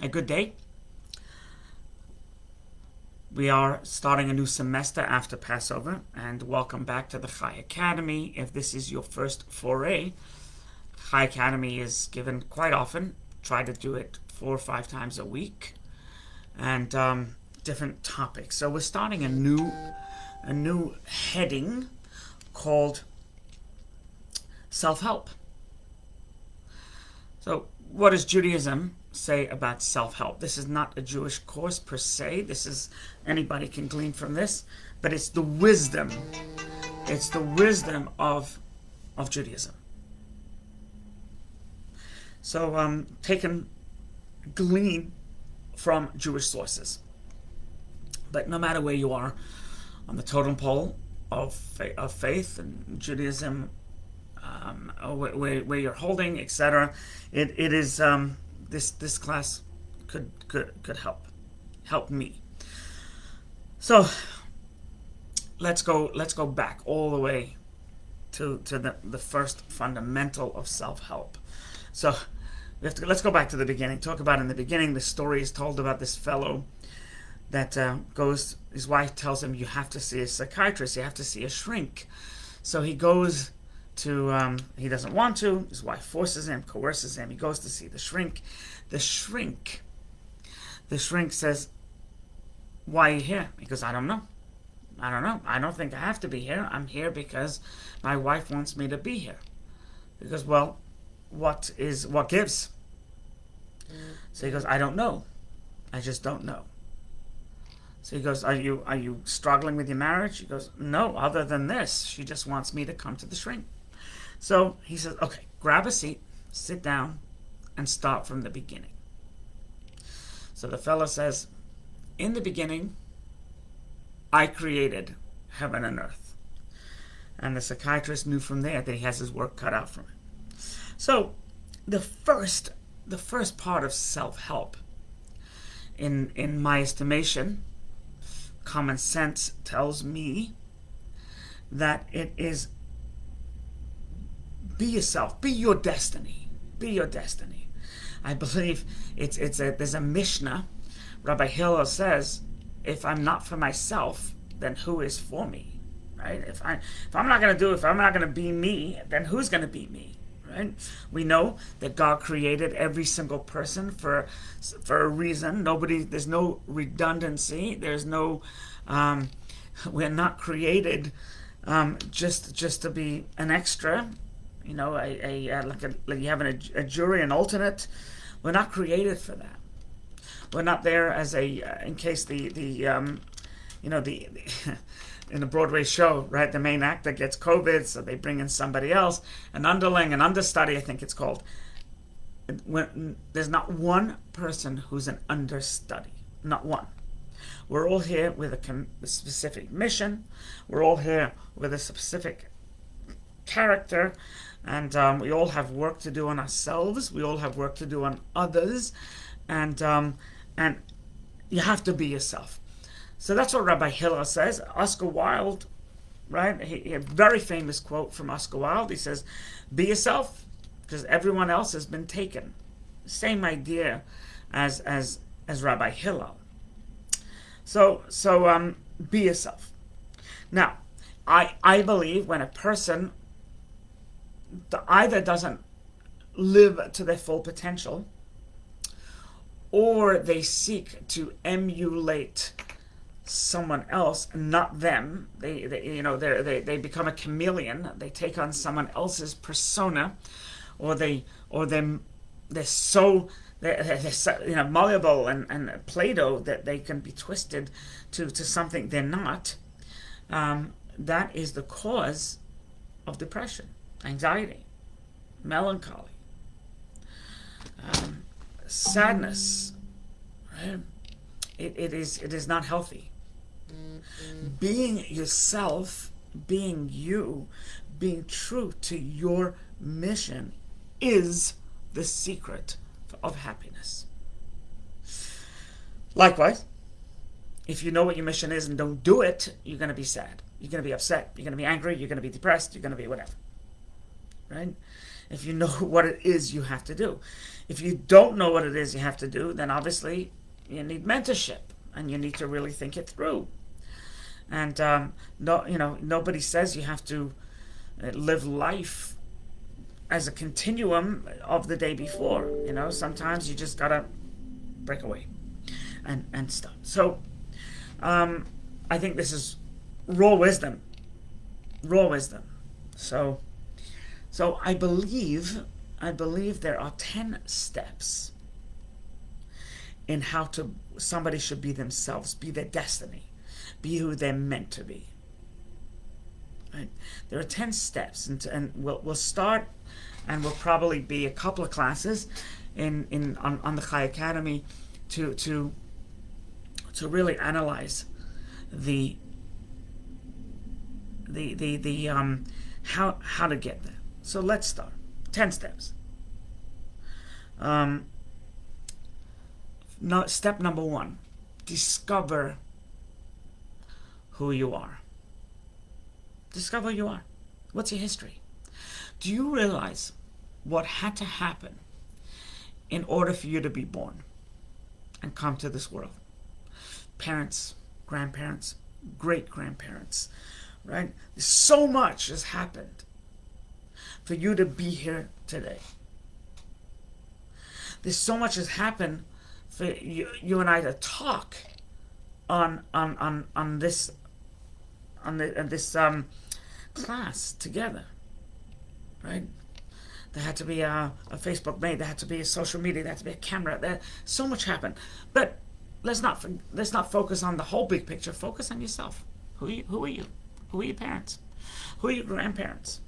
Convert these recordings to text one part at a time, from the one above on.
A good day. We are starting a new semester after Passover, and welcome back to the Chai Academy. If this is your first foray, Chai Academy is given quite often. Try to do it 4 or 5 times a week, and different topics. So we're starting a new heading called self-help. So what does Judaism say about self-help? This is not a Jewish course per se. This is, anybody can glean from this, but it's the wisdom. It's the wisdom of Judaism. So glean from Jewish sources. But no matter where you are on the totem pole of faith and Judaism, where you're holding, etc., it is this class could help me. So let's go back all the way to the first fundamental of self-help. So let's go back to the beginning. Talk about in the beginning, the story is told about this fellow that goes. His wife tells him, "You have to see a psychiatrist. You have to see a shrink." So he goes to. He doesn't want to. His wife forces him, coerces him. He goes to see the shrink. The shrink says, "Why are you here?" He goes, "I don't know. I don't think I have to be here. I'm here because my wife wants me to be here." He goes, "Well, what gives?" So he goes, "I don't know. I just don't know." So he goes, Are you struggling with your marriage? He goes, "No, other than this. She just wants me to come to the shrink." So he says, "Okay, grab a seat, sit down, and start from the beginning." So the fellow says, "In the beginning, I created heaven and earth." And the psychiatrist knew from there that he has his work cut out for him. So the first part of self-help, in my estimation, common sense tells me that it is be yourself, be your destiny, be your destiny. I believe there's a Mishnah. Rabbi Hillel says, "If I'm not for myself, then who is for me?" Right? If I'm not going to be me, then who's going to be me? Right? We know that God created every single person for a reason. There's no redundancy. There's no, we're not created just to be an extra. You know, like you have a jury, an alternate. We're not created for that. We're not there as in case in the Broadway show, right, the main actor gets COVID, so they bring in somebody else, an underling, an understudy, I think it's called. There's not one person who's an understudy. Not one. We're all here with a specific mission. We're all here with a specific character, and we all have work to do on ourselves. We all have work to do on others, and you have to be yourself. So that's what Rabbi Hillel says. Oscar Wilde, right? A very famous quote from Oscar Wilde. He says, "Be yourself, because everyone else has been taken." Same idea as Rabbi Hillel. So be yourself. Now, I believe when a person either doesn't live to their full potential, or they seek to emulate someone else, not them. They become a chameleon. They take on someone else's persona, or they're so malleable and Play-Doh that they can be twisted to something they're not. That is the cause of depression, anxiety, melancholy, sadness. Right? It is not healthy. Being yourself, being you, being true to your mission is the secret of happiness. Likewise, if you know what your mission is and don't do it, you're going to be sad. You're going to be upset. You're going to be angry. You're going to be depressed. You're going to be whatever. Right? if you know what it is you have to do. If you don't know what it is you have to do, then obviously you need mentorship and you need to really think it through. And nobody says you have to live life as a continuum of the day before. Sometimes you just gotta break away and stop. So I think this is raw wisdom. So I believe there are 10 steps in how somebody should be themselves, be their destiny, be who they're meant to be. Right? There are 10 steps, and we'll start, and we'll probably be a couple of classes on the Chai Academy to really analyze the how to get there. So let's start. 10 steps. Step number 1: discover who you are. Discover who you are. What's your history? Do you realize what had to happen in order for you to be born and come to this world? Parents, grandparents, great-grandparents, right? So much has happened for you to be here today. There's so much has happened for you and I to talk on this class together, right? There had to be a Facebook made. There had to be a social media. There had to be a camera. There so much happened. But let's not focus on the whole big picture. Focus on yourself. Who are you? Who are your parents? Who are your grandparents?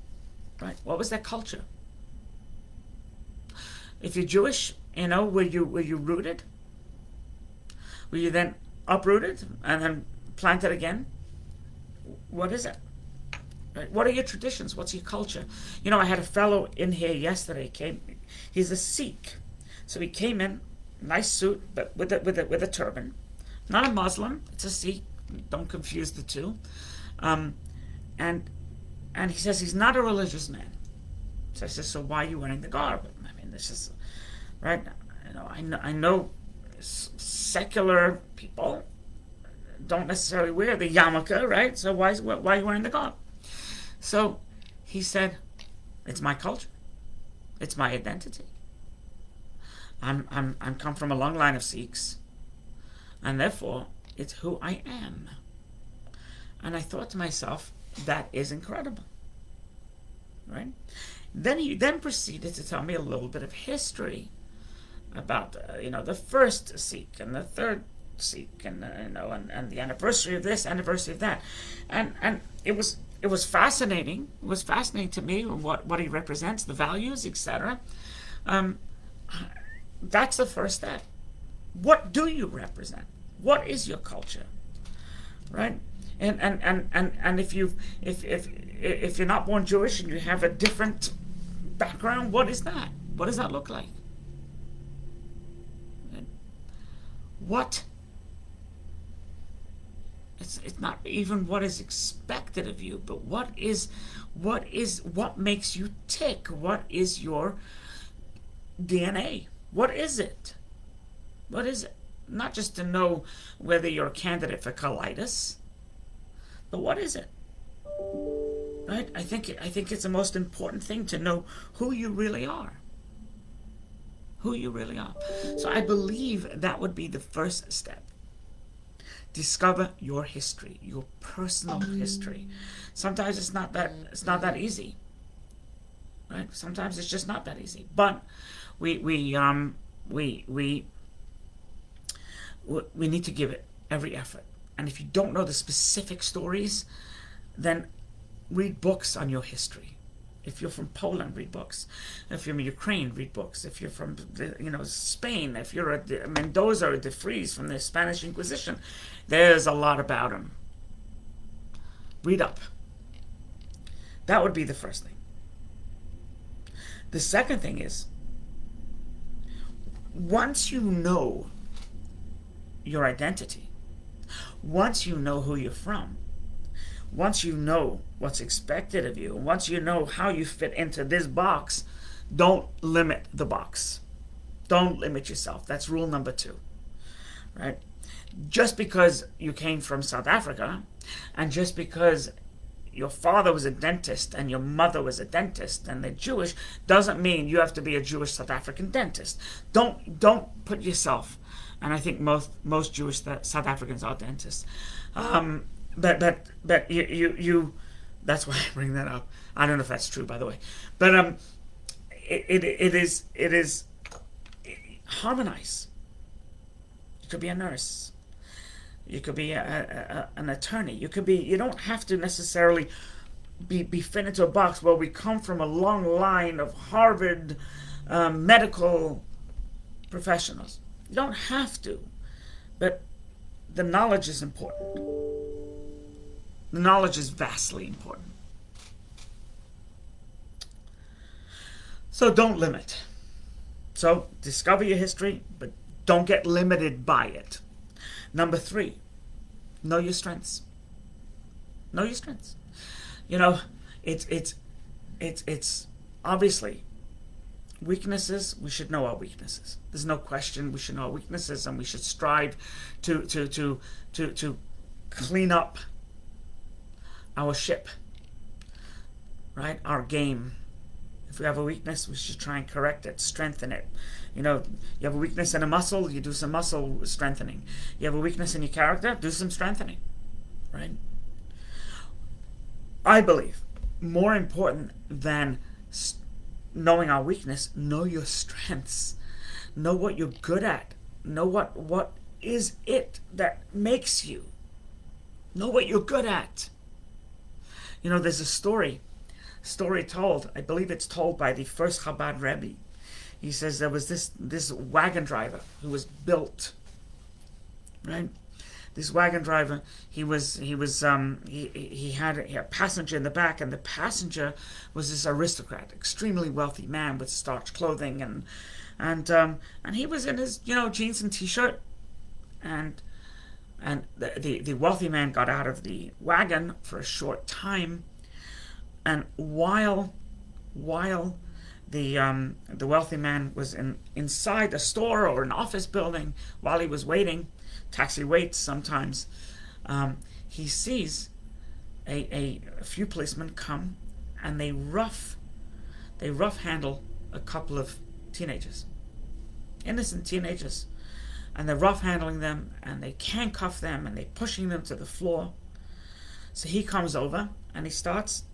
Right? What was their culture? If you're Jewish, were you rooted? Were you then uprooted and then planted again? What is it? Right? What are your traditions? What's your culture? I had a fellow in here yesterday. He's a Sikh, so he came in, nice suit, but with a turban. Not a Muslim. It's a Sikh. Don't confuse the two. And he says he's not a religious man. So I said, so why are you wearing the garb? I mean, this is right. I know secular people don't necessarily wear the yarmulke, right? So why are you wearing the garb? So he said, it's my culture. It's my identity. I'm come from a long line of Sikhs, and therefore it's who I am. And I thought to myself, that is incredible, right? Then he proceeded to tell me a little bit of history about the first Sikh and the third Sikh and and the anniversary of this, anniversary of that, and it was fascinating. It was fascinating to me what he represents, the values, etc. That's the first step. What do you represent? What is your culture, right? And if you're not born Jewish and you have a different background, what is that? What does that look like? What? It's not even what is expected of you, but what makes you tick? What is your DNA? What is it? What is it? Not just to know whether you're a candidate for colitis, but what is it? Right? I think it's the most important thing to know who you really are. Who you really are. So I believe that would be the first step. Discover your history, your personal history. Sometimes it's not that easy. Right? Sometimes it's just not that easy. But we need to give it every effort. And if you don't know the specific stories, then read books on your history. If you're from Poland, read books. If you're from Ukraine, read books. If you're from Spain, if you're a Mendoza or de Vries from the Spanish Inquisition, there's a lot about them. Read up. That would be the first thing. The second thing is, once you know your identity, once you know who you're from, once you know what's expected of you, once you know how you fit into this box Don't limit the box. Don't limit yourself. That's rule number 2, right? Just because you came from South Africa, and just because your father was a dentist and your mother was a dentist and they're Jewish, doesn't mean you have to be a Jewish South African dentist. Don't put yourself, and I think most Jewish South Africans are dentists. But you that's why I bring that up. I don't know if that's true, by the way, but it is harmonize. You could be a nurse. You could be an attorney. You don't have to necessarily be fit into a box. Well, we come from a long line of Harvard medical professionals. You don't have to, but the knowledge is important. The knowledge is vastly important. So don't limit. So discover your history, but don't get limited by it. Number 3, know your strengths. Know your strengths. You know, it's obviously weaknesses. We should know our weaknesses. There's no question. We should know our weaknesses, and we should strive to clean up our ship. Right, our game. If we have a weakness, we should try and correct it, strengthen it. You know, you have a weakness in a muscle, you do some muscle strengthening. You have a weakness in your character, do some strengthening, right? I believe more important than knowing our weakness, know your strengths. Know what you're good at. Know what is it that makes you. Know what you're good at. You know, there's a story told, I believe it's told by the first Chabad Rebbe. He says there was this wagon driver who was built, right? This wagon driver, he had a passenger in the back, and the passenger was this aristocrat, extremely wealthy man with starched clothing, and he was in his jeans and t-shirt, and the wealthy man got out of the wagon for a short time. And while the wealthy man was inside a store or an office building, while he was waiting, taxi waits sometimes, he sees a few policemen come, and they rough handle a couple of teenagers, innocent teenagers, and they're rough handling them, and they handcuff them, and they're pushing them to the floor. So he comes over and he starts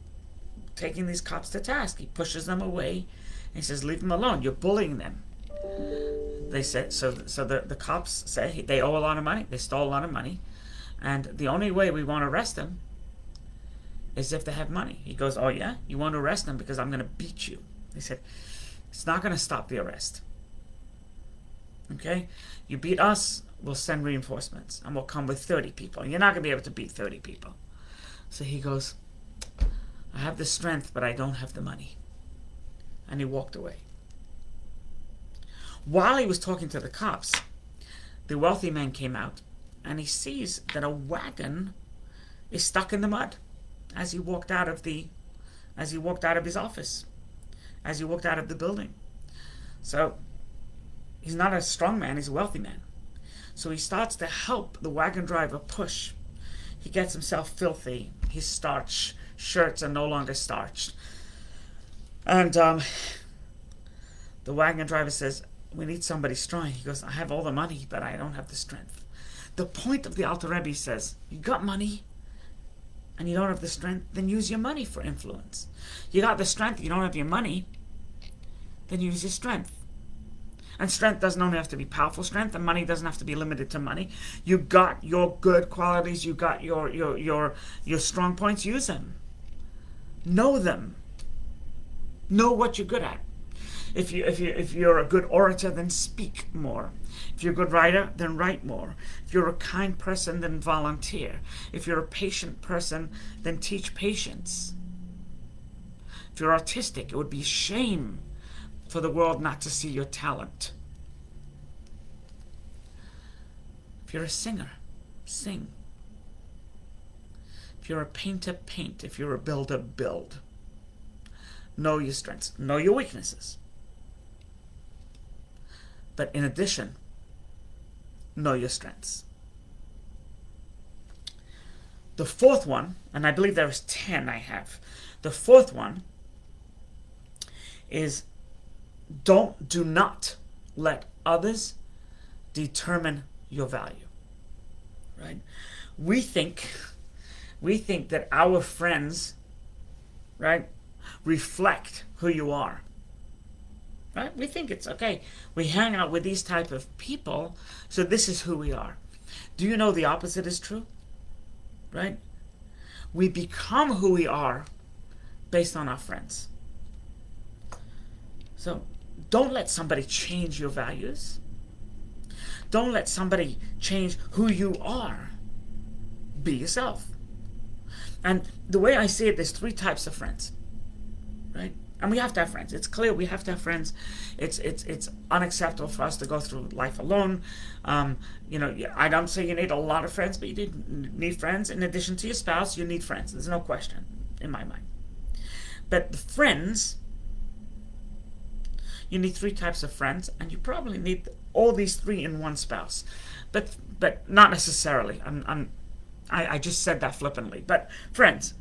taking these cops to task. He pushes them away and he says, "Leave them alone. You're bullying them." They said so the cops say they owe a lot of money. They stole a lot of money, and the only way we want to arrest them is if they have money. He goes, "Oh yeah, you want to arrest them because I'm going to beat you." They said, "It's not going to stop the arrest. Okay, you beat us, we'll send reinforcements, and we'll come with 30 people. You're not going to be able to beat 30 people." So he goes, "I have the strength, but I don't have the money." And he walked away. While he was talking to the cops, the wealthy man came out, and he sees that a wagon is stuck in the mud as he walked out of his office, as he walked out of the building. So he's not a strong man, he's a wealthy man. So he starts to help the wagon driver push. He gets himself filthy. His starched shirts are no longer starched. And the wagon driver says, "We need somebody strong." He goes, "I have all the money, but I don't have the strength." The point of the Alter Rebbe says, you got money and you don't have the strength, then use your money for influence. You got the strength, you don't have your money, then use your strength. And strength doesn't only have to be powerful strength, and money doesn't have to be limited to money. You got your good qualities, you got your strong points, use them. Know them. Know what you're good at. If you're a good orator, then speak more. If you're a good writer, then write more. If you're a kind person, then volunteer. If you're a patient person, then teach patience. If you're artistic, it would be shame for the world not to see your talent. If you're a singer, sing. If you're a painter, paint. If you're a builder, build. Know your strengths. Know your weaknesses. But in addition, know your strengths. The fourth one, and I believe there is 10 I have. The fourth one is do not let others determine your value. Right? We think that our friends, right, reflect who you are. Right? We think it's okay. We hang out with these type of people, so this is who we are. Do you know the opposite is true? Right? We become who we are based on our friends. So don't let somebody change your values. Don't let somebody change who you are. Be yourself. And the way I see it, there's 3 types of friends. Right? And we have to have friends. It's clear we have to have friends. It's unacceptable for us to go through life alone. I don't say you need a lot of friends, but you need friends. In addition to your spouse, you need friends. There's no question in my mind. But the friends, you need 3 types of friends, and you probably need all these 3 in one spouse. But not necessarily. I just said that flippantly. But friends,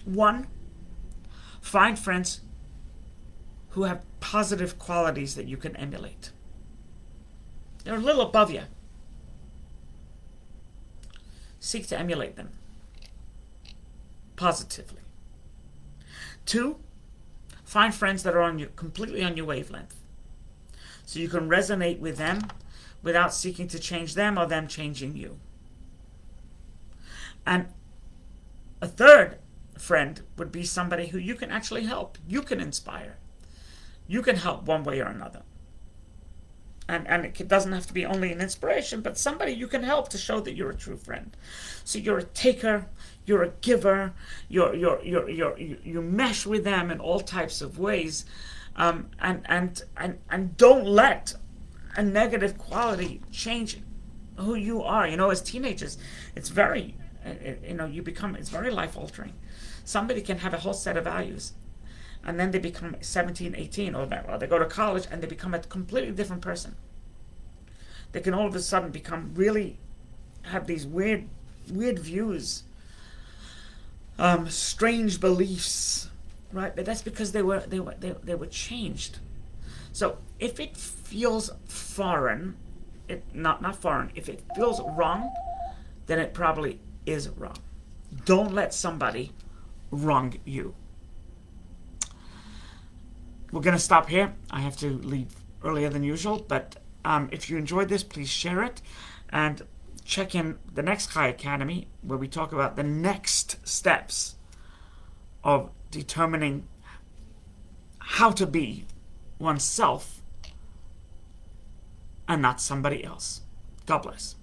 1, find friends who have positive qualities that you can emulate. They're a little above you. Seek to emulate them positively. 2, find friends that are completely on your wavelength, so you can resonate with them without seeking to change them or them changing you. And a 3rd friend would be somebody who you can actually help. You can inspire. You can help one way or another. And it doesn't have to be only an inspiration, but somebody you can help to show that you're a true friend. So you're a taker, you're a giver, you mesh with them in all types of ways, and don't let a negative quality change who you are. As teenagers, it's very, it's very life altering. Somebody can have a whole set of values, and then they become 17, 18, or they go to college and they become a completely different person. They can all of a sudden have these weird views, strange beliefs, right? But that's because they were changed. So if it feels foreign, not foreign, if it feels wrong, then it probably is wrong. Don't let somebody wrong you. We're going to stop here. I have to leave earlier than usual, but if you enjoyed this, please share it and check in the next Chai Academy, where we talk about the next steps of determining how to be oneself and not somebody else. God bless.